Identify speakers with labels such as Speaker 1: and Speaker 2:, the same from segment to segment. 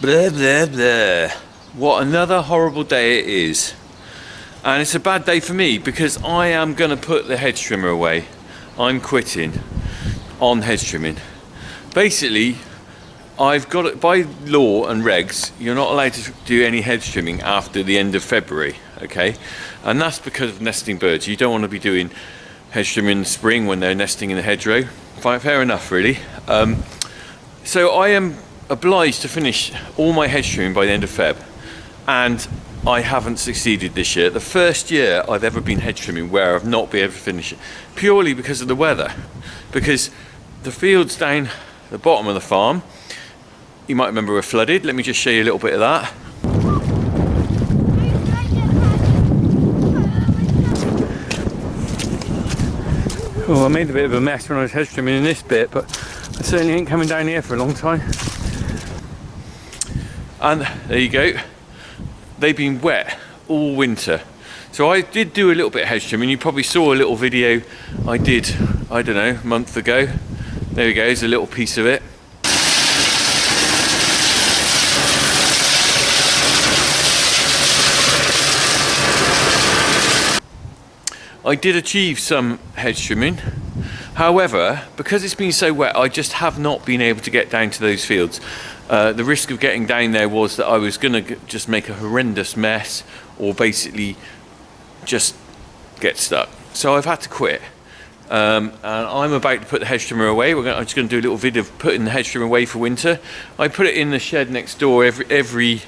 Speaker 1: Blah, blah, blah. What another horrible day it is. And it's a bad day for me because I am going to put the hedge trimmer away. I'm quitting on hedge trimming. Basically, I've got it by law and regs, you're not allowed to do any hedge trimming after the end of February, okay? And that's because of nesting birds. You don't want to be doing hedge trimming in the spring when they're nesting in the hedgerow. Fair enough, really. So I am obliged to finish all my hedge trimming by the end of Feb, and I haven't succeeded this year. The first year I've ever been hedge trimming where I've not been able to finish it, purely because of the weather. Because the fields down the bottom of the farm, you might remember, were flooded. Let me just show you a little bit of that. Oh, I made a bit of a mess when I was hedge trimming in this bit, but I certainly ain't coming down here for a long time. And there you go. They've been wet all winter. So I did do a little bit of hedge trimming. You probably saw a little video I did, I don't know, a month ago. There we go, there's a little piece of it. I did achieve some hedge trimming. However, because it's been so wet, I just have not been able to get down to those fields. The risk of getting down there was that I was going to just make a horrendous mess, or basically just get stuck. So I've had to quit. And I'm about to put the hedge trimmer away. I'm just going to do a little video of putting the hedge trimmer away for winter. I put it in the shed next door every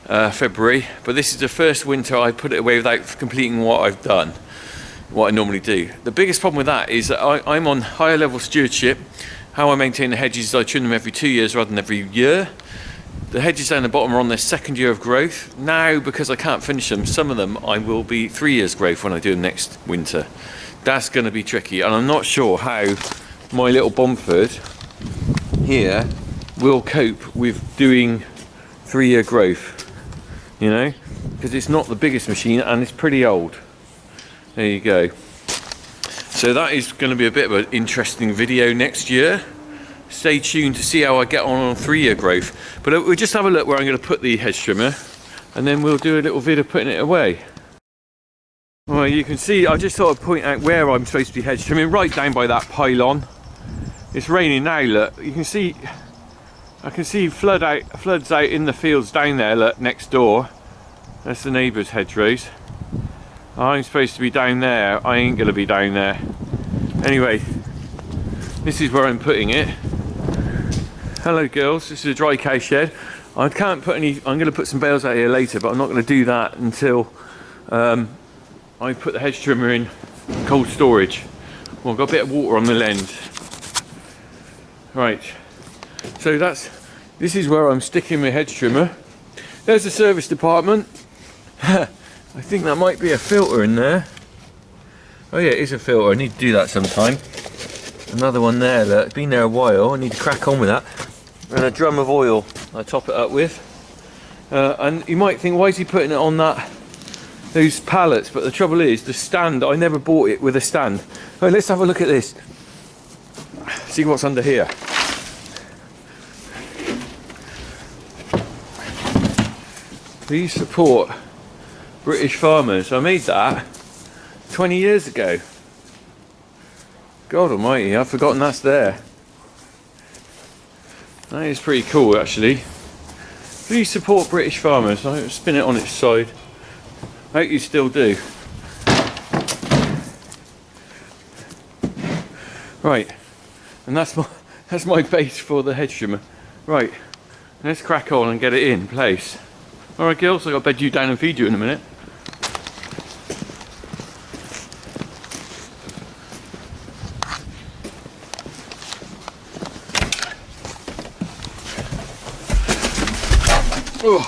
Speaker 1: February, but this is the first winter I put it away without completing what I've done. What I normally do. The biggest problem with that is that I'm on higher level stewardship. How I maintain the hedges is I trim them every 2 years rather than every year. The hedges down the bottom are on their second year of growth. Now, because I can't finish them, some of them I will be 3 years growth when I do them next winter. That's going to be tricky, and I'm not sure how my little Bomford here will cope with doing 3 year growth, you know, because it's not the biggest machine and it's pretty old. There you go. So that is going to be a bit of an interesting video next year. Stay tuned to see how I get on 3 year growth. But we'll just have a look where I'm going to put the hedge trimmer, and then we'll do a little video putting it away. Well, you can see, I just thought I'd point out where I'm supposed to be hedge trimming, right down by that pylon. It's raining now, look. You can see, I can see floods out in the fields down there, look, next door. That's the neighbour's hedgerows. I'm supposed to be down there. I ain't gonna be down there. Anyway, this is where I'm putting it. Hello girls, this is a dry cow shed. I can't put any, I'm gonna put some bales out here later, but I'm not gonna do that until I put the hedge trimmer in cold storage. Well, I've got a bit of water on the lens. Right, so this is where I'm sticking my hedge trimmer. There's the service department. I think that might be a filter in there. Oh yeah, it is a filter. I need to do that sometime. Another one there, look. It's been there a while. I need to crack on with that. And a drum of oil I top it up with. And you might think, why is he putting it on those pallets? But the trouble is, the stand, I never bought it with a stand. Oh, let's have a look at this. See what's under here. Please support British farmers. I made that 20 years ago. God almighty, I've forgotten that's there. That is pretty cool, actually. Please support British farmers. I'll spin it on its side. I hope you still do. Right, and that's my base for the hedge trimmer. Right, let's crack on and get it in place. Alright girls, I've got to bed you down and feed you in a minute. Oh.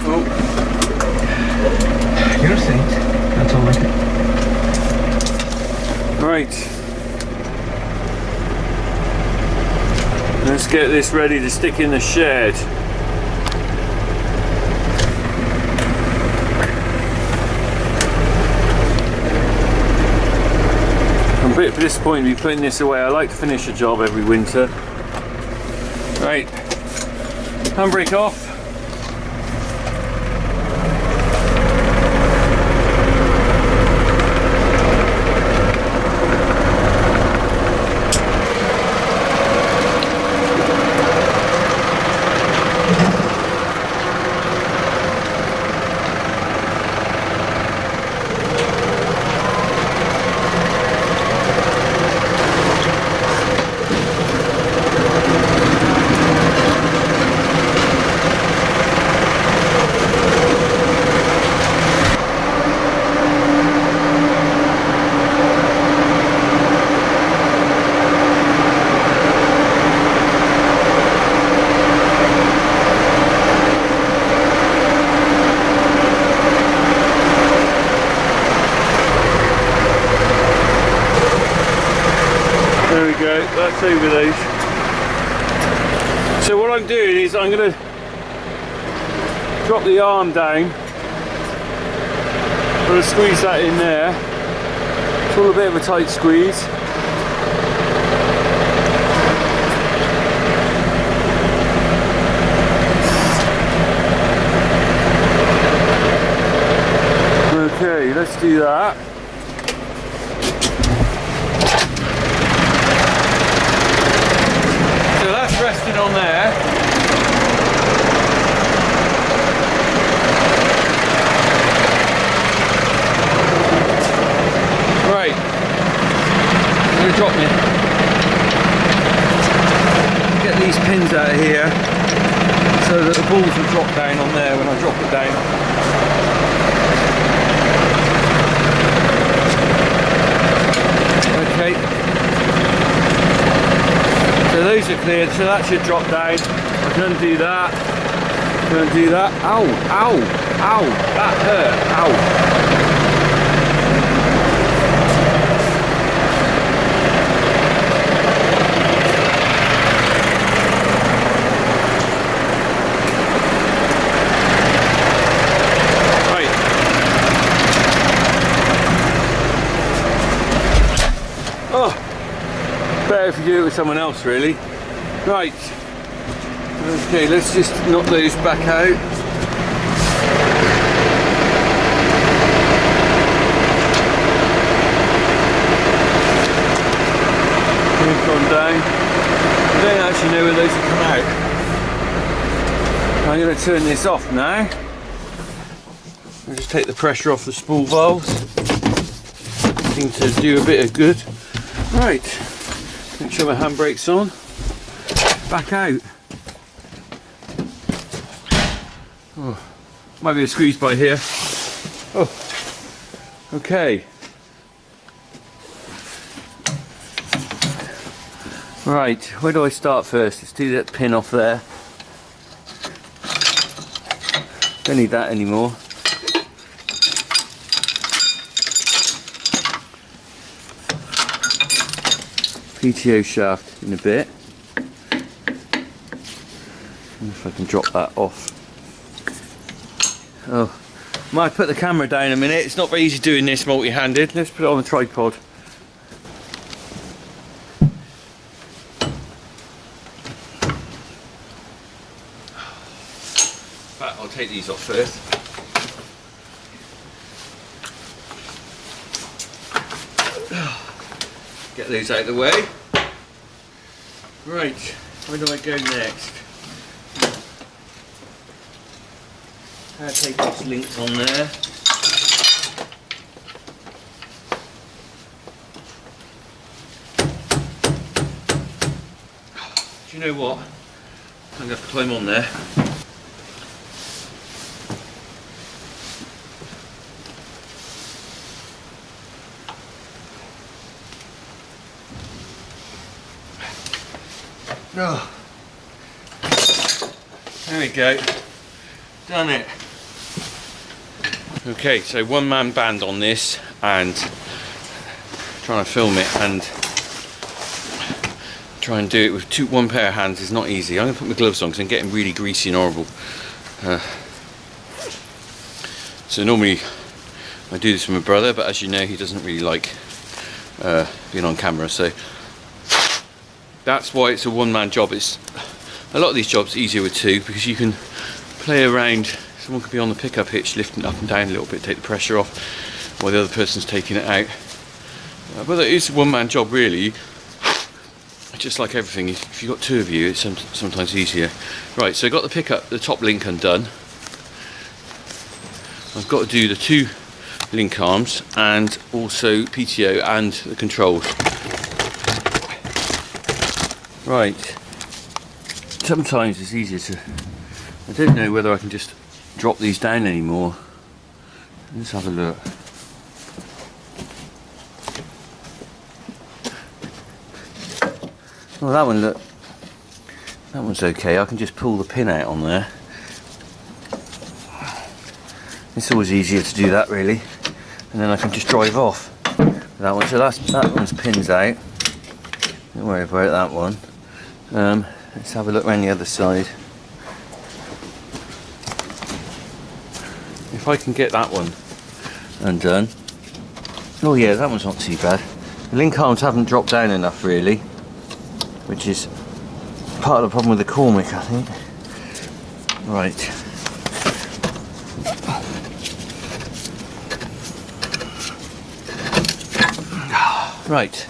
Speaker 1: Oh. You're safe. That's all I can. Right. Let's get this ready to stick in the shed. I'm a bit disappointed to be putting this away. I like to finish a job every winter. Right, handbrake off. That's over those. So what I'm doing is I'm going to drop the arm down. I'm going to squeeze that in there. It's all a bit of a tight squeeze. Okay, let's do that. Resting on there. Right, I'm going to drop me. Get these pins out of here so that the balls will drop down on there when I drop it down. Okay. So those are cleared, so that should drop down. I can undo that. I can undo that. Ow, ow, ow, that hurt, ow. Right. Oh. Better if you do it with someone else, really. Right. Okay, let's just knock those back out. They've gone down. I don't actually know where those have come out. I'm going to turn this off now. I'll just take the pressure off the spool valves. Seem to do a bit of good. Right. Make sure my handbrake's on. Back out. Oh, might be a squeeze by here. Oh, okay. Right, where do I start first? Let's do that pin off there. Don't need that anymore. PTO shaft in a bit. If I can drop that off. Oh, might put the camera down a minute. It's not very easy doing this multi-handed. Let's put it on the tripod. But I'll take these off first. Get those out of the way. Right, where do I go next? I'll take those links on there. Do you know what? I'm going to have to climb on there. Oh. There we go. Done it. Okay, so one-man band on this, and trying to film it and try and do it with one pair of hands is not easy. I'm going to put my gloves on because I'm getting really greasy and horrible. So normally I do this with my brother, but as you know, he doesn't really like being on camera. So that's why it's a one-man job. It's a lot of these jobs easier with two, because you can play around. Someone could be on the pickup hitch lifting it up and down a little bit, take the pressure off, while the other person's taking it out. But it is a one-man job really. Just like everything, if you've got two of you, it's sometimes easier. Right, so I've got the pickup, the top link undone. I've got to do the two link arms and also PTO and the controls. Right, sometimes it's easier to, I don't know whether I can just drop these down anymore. Let's have a look. Well, that one, look, that one's okay. I can just pull the pin out on there. It's always easier to do that really, and then I can just drive off with that one. So that one's pins out. Don't worry about that one. Let's have a look around the other side. If I can get that one undone. Oh yeah, that one's not too bad. The link arms haven't dropped down enough really, which is part of the problem with the Cormick, I think. Right. Right,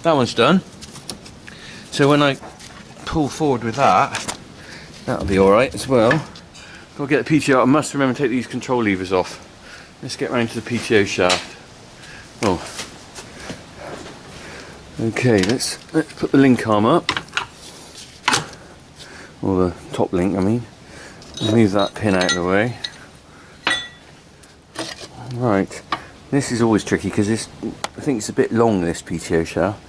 Speaker 1: that one's done. So when I pull forward with that, that'll be alright as well. Got to get the PTO out. I must remember to take these control levers off. Let's get round to the PTO shaft. Oh. Okay, let's put the link arm up. Or the top link, I mean. Move that pin out of the way. Right. This is always tricky because I think it's a bit long, this PTO shaft.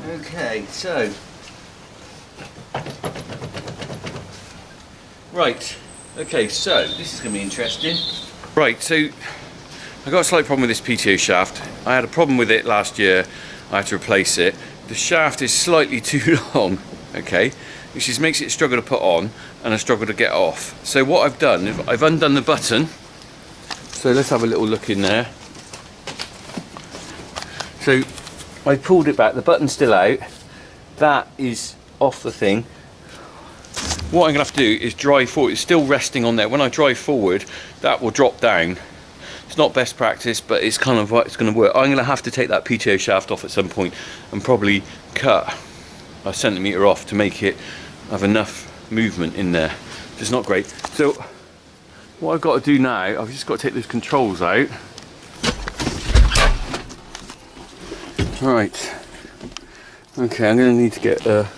Speaker 1: Okay, so right. Okay, so this is going to be interesting. Right, so I got a slight problem with this PTO shaft. I had a problem with it last year. I had to replace it. The shaft is slightly too long. Okay, which just makes it struggle to put on and a struggle to get off. So what I've done, I've undone the button. So let's have a little look in there. So I pulled it back, the button's still out. That is off the thing. What I'm gonna have to do is drive forward. It's still resting on there. When I drive forward, that will drop down. It's not best practice, but it's kind of what it's gonna work. I'm gonna have to take that PTO shaft off at some point and probably cut a centimetre off to make it have enough movement in there. It's not great. So what I've got to do now, I've just got to take those controls out. Right. Okay, I'm going to need to get I've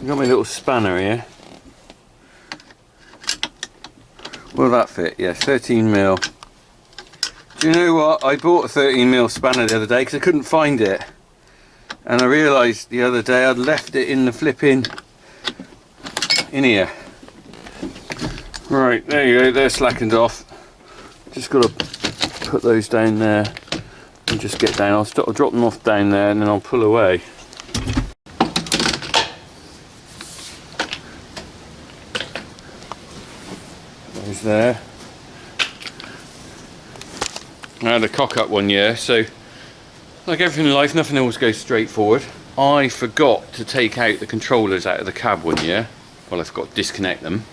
Speaker 1: got my little spanner here. Will that fit? Yes, 13mm. Do you know what? I bought a 13mm spanner the other day because I couldn't find it. And I realised the other day I'd left it in the flipping in here. Right, there you go, they're slackened off. Just got to put those down there and just get down. I'll drop them off down there and then I'll pull away. Those there. I had a cock up one year, so like everything in life, nothing always goes straight forward. I forgot to take out the controllers out of the cab one year. Well, I forgot to disconnect them.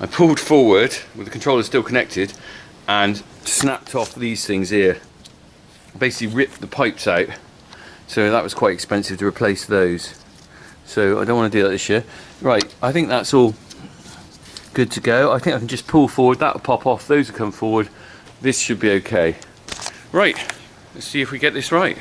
Speaker 1: I pulled forward with the controller still connected and snapped off these things here. Basically ripped the pipes out. So that was quite expensive to replace those. So I don't want to do that this year. Right, I think that's all good to go. I think I can just pull forward, that'll pop off, those will come forward. This should be okay. Right, let's see if we get this right.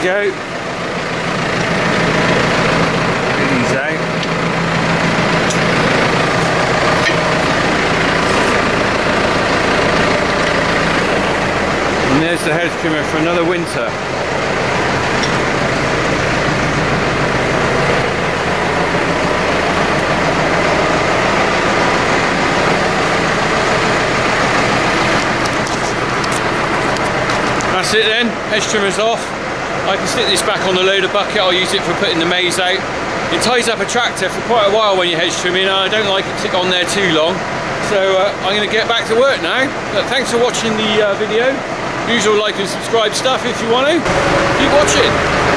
Speaker 1: Go. Get these out. there's the hedge trimmer for another winter. That's it then, hedge trimmer's off. I can stick this back on the loader bucket. I'll use it for putting the maize out. It ties up a tractor for quite a while when you're hedge trimming, and I don't like it to sit on there too long. So I'm going to get back to work now. But thanks for watching the video. Usual like and subscribe stuff if you want to. Keep watching.